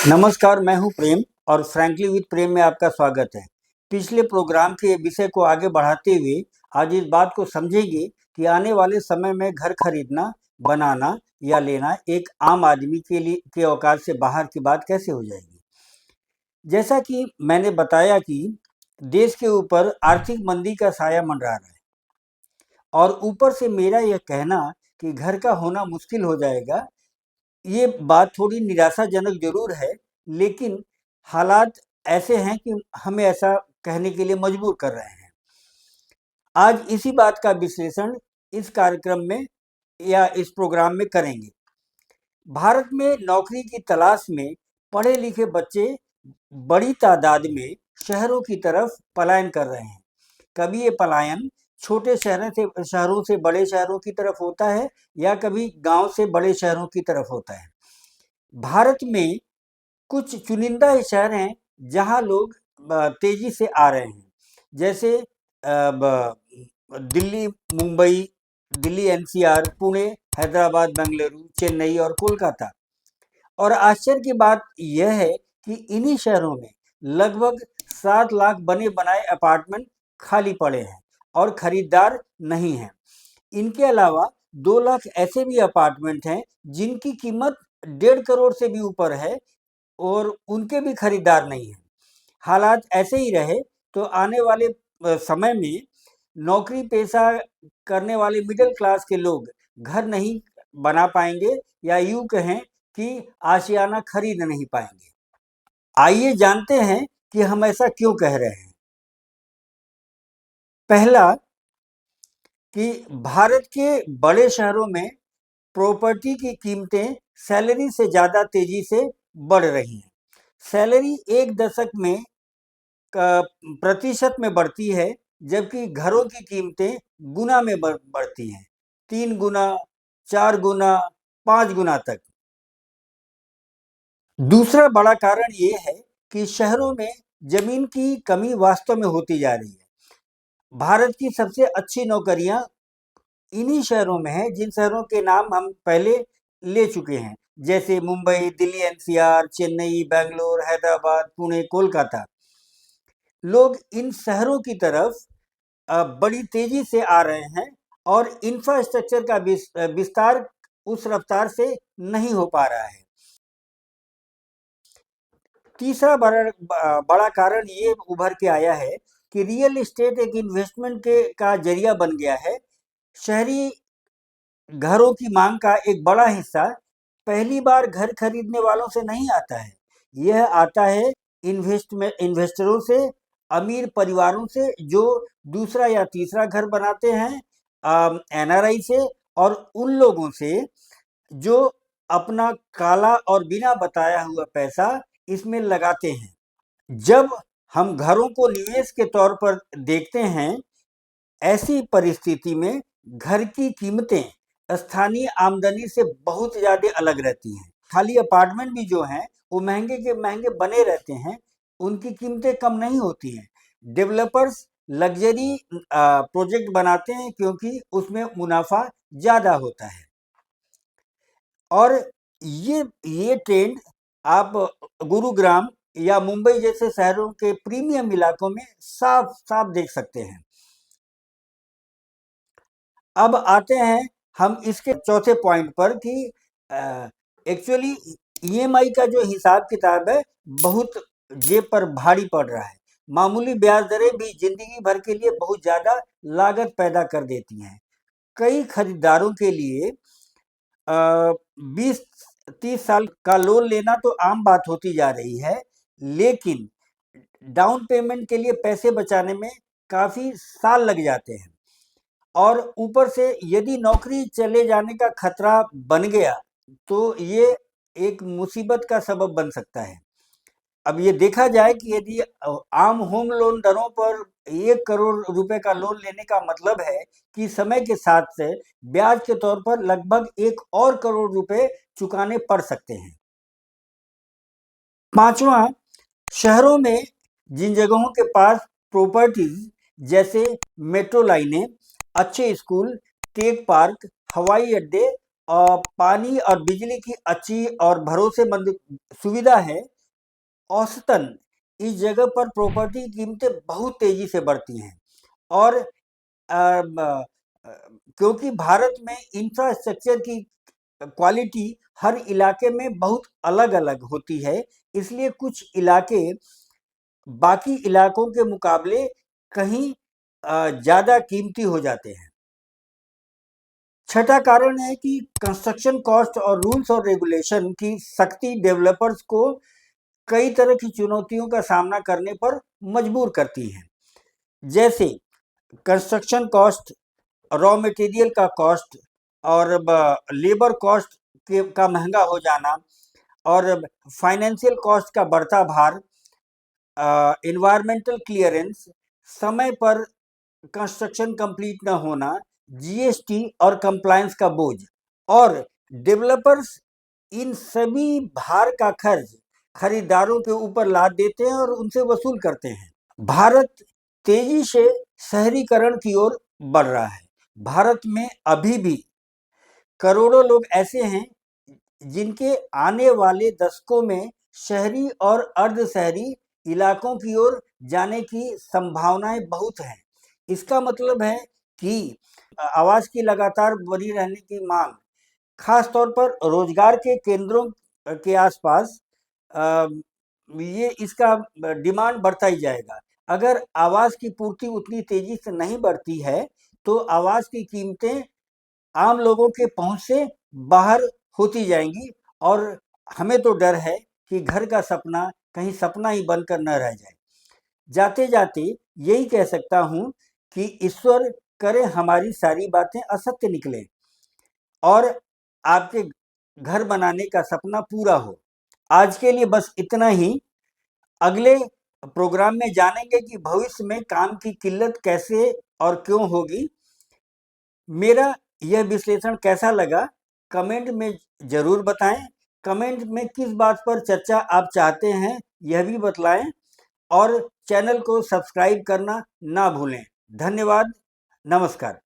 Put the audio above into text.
नमस्कार, मैं हूं प्रेम और फ्रैंकली विद प्रेम में आपका स्वागत है। पिछले प्रोग्राम के विषय को आगे बढ़ाते हुए आज इस बात को समझेंगे कि आने वाले समय में घर खरीदना, बनाना या लेना एक आम आदमी के औकात से बाहर की बात कैसे हो जाएगी। जैसा कि मैंने बताया कि देश के ऊपर आर्थिक मंदी का साया मंडरा रहा है और ऊपर से मेरा यह कहना कि घर का होना मुश्किल हो जाएगा, ये बात थोड़ी निराशाजनक ज़रूर है, लेकिन हालात ऐसे हैं कि हमें ऐसा कहने के लिए मजबूर कर रहे हैं। आज इसी बात का विश्लेषण इस कार्यक्रम में या इस प्रोग्राम में करेंगे। भारत में नौकरी की तलाश में पढ़े-लिखे बच्चे बड़ी तादाद में शहरों की तरफ पलायन कर रहे हैं। कभी ये पलायन छोटे शहरों से बड़े शहरों की तरफ होता है या कभी गाँव से बड़े शहरों की तरफ होता है। भारत में कुछ चुनिंदा शहर हैं जहाँ लोग तेजी से आ रहे हैं, जैसे दिल्ली, मुंबई, दिल्ली एनसीआर, पुणे, हैदराबाद, बेंगलुरु, चेन्नई और कोलकाता। और आश्चर्य की बात यह है कि इन्हीं शहरों में लगभग 7 लाख बने बनाए अपार्टमेंट खाली पड़े हैं और खरीदार नहीं हैं। इनके अलावा 2 लाख ऐसे भी अपार्टमेंट हैं जिनकी कीमत 1.5 करोड़ से भी ऊपर है और उनके भी खरीदार नहीं हैं। हालात ऐसे ही रहे तो आने वाले समय में नौकरी पेशा करने वाले मिडिल क्लास के लोग घर नहीं बना पाएंगे या यूं कहें कि आशियाना खरीद नहीं पाएंगे। आइए जानते हैं कि हम ऐसा क्यों कह रहे हैं। पहला, कि भारत के बड़े शहरों में प्रॉपर्टी की कीमतें सैलरी से ज़्यादा तेजी से बढ़ रही हैं। सैलरी एक दशक में प्रतिशत में बढ़ती है, जबकि घरों की कीमतें गुना में बढ़ती हैं, 3 गुना, 4 गुना, 5 गुना तक। दूसरा बड़ा कारण ये है कि शहरों में जमीन की कमी वास्तव में होती जा रही है। भारत की सबसे अच्छी नौकरियां इन्हीं शहरों में हैं जिन शहरों के नाम हम पहले ले चुके हैं, जैसे मुंबई, दिल्ली एनसीआर, चेन्नई, बेंगलोर, हैदराबाद, पुणे, कोलकाता। लोग इन शहरों की तरफ बड़ी तेजी से आ रहे हैं और इंफ्रास्ट्रक्चर का विस्तार उस रफ्तार से नहीं हो पा रहा है। तीसरा बड़ा कारण ये उभर के आया है कि रियल एस्टेट एक इन्वेस्टमेंट के का जरिया बन गया है। शहरी घरों की मांग का एक बड़ा हिस्सा पहली बार घर खरीदने वालों से नहीं आता है। यह आता है इन्वेस्टरों से, अमीर परिवारों से जो दूसरा या तीसरा घर बनाते हैं, एनआरआई से और उन लोगों से जो अपना काला और बिना बताया हुआ पैसा इसमें लगाते हैं। जब हम घरों को निवेश के तौर पर देखते हैं, ऐसी परिस्थिति में घर की कीमतें स्थानीय आमदनी से बहुत ज़्यादा अलग रहती हैं। खाली अपार्टमेंट भी जो हैं वो महंगे के महंगे बने रहते हैं, उनकी कीमतें कम नहीं होती हैं। डेवलपर्स लग्जरी प्रोजेक्ट बनाते हैं क्योंकि उसमें मुनाफा ज़्यादा होता है। और ये ट्रेंड आप गुरुग्राम या मुंबई जैसे शहरों के प्रीमियम इलाकों में साफ साफ देख सकते हैं। अब आते हैं हम इसके चौथे पॉइंट पर कि एक्चुअली ईएमआई का जो हिसाब किताब है बहुत जेब पर भारी पड़ रहा है। मामूली ब्याज दरें भी जिंदगी भर के लिए बहुत ज़्यादा लागत पैदा कर देती हैं। कई खरीदारों के लिए 20-30 साल का लोन लेना तो आम बात होती जा रही है, लेकिन डाउन पेमेंट के लिए पैसे बचाने में काफ़ी साल लग जाते हैं और ऊपर से यदि नौकरी चले जाने का खतरा बन गया तो ये एक मुसीबत का सबब बन सकता है। अब ये देखा जाए कि यदि आम होम लोन दरों पर 1 करोड़ रुपए का लोन लेने का मतलब है कि समय के साथ से ब्याज के तौर पर लगभग 1 और करोड़ रुपए चुकाने पड़ सकते हैं। पांचवा, शहरों में जिन जगहों के पास प्रॉपर्टीज जैसे मेट्रो लाइनें, अच्छे स्कूल, टेक पार्क, हवाई अड्डे और पानी और बिजली की अच्छी और भरोसेमंद सुविधा है, औसतन इस जगह पर प्रॉपर्टी की कीमतें बहुत तेजी से बढ़ती हैं और क्योंकि भारत में इंफ्रास्ट्रक्चर की क्वालिटी हर इलाके में बहुत अलग-अलग होती है, इसलिए कुछ इलाके बाकी इलाकों के मुकाबले कहीं ज़्यादा कीमती हो जाते हैं। छठा कारण है कि कंस्ट्रक्शन कॉस्ट और रूल्स और रेगुलेशन की सख्ती डेवलपर्स को कई तरह की चुनौतियों का सामना करने पर मजबूर करती हैं। जैसे कंस्ट्रक्शन कॉस्ट, रॉ मटेरियल का कॉस्ट और लेबर कॉस्ट का महंगा हो जाना और फाइनेंशियल कॉस्ट का बढ़ता भार, एनवायरमेंटल क्लियरेंस, समय पर कंस्ट्रक्शन कंप्लीट न होना, जीएसटी और कंप्लायंस का बोझ और डेवलपर्स इन सभी भार का खर्च खरीदारों के ऊपर लाद देते हैं और उनसे वसूल करते हैं। भारत तेजी से शहरीकरण की ओर बढ़ रहा है। भारत में अभी भी करोड़ों लोग ऐसे हैं जिनके आने वाले दशकों में शहरी और अर्ध शहरी इलाकों की ओर जाने की संभावनाएं बहुत हैं। इसका मतलब है कि आवास की लगातार बनी रहने की मांग, खास तौर पर रोजगार के केंद्रों के आसपास, ये इसका डिमांड बढ़ता ही जाएगा। अगर आवास की पूर्ति उतनी तेजी से नहीं बढ़ती है, तो आवास की कीमतें आम लोगों के पहुंच से बाहर होती जाएंगी और हमें तो डर है कि घर का सपना कहीं सपना ही बनकर न रह जाए। जाते जाते यही कह सकता हूं कि ईश्वर करे हमारी सारी बातें असत्य निकले और आपके घर बनाने का सपना पूरा हो। आज के लिए बस इतना ही। अगले प्रोग्राम में जानेंगे कि भविष्य में काम की किल्लत कैसे और क्यों होगी। मेरा यह विश्लेषण कैसा लगा, कमेंट में ज़रूर बताएं। कमेंट में किस बात पर चर्चा आप चाहते हैं, यह भी बतलाएं और चैनल को सब्सक्राइब करना ना भूलें। धन्यवाद, नमस्कार।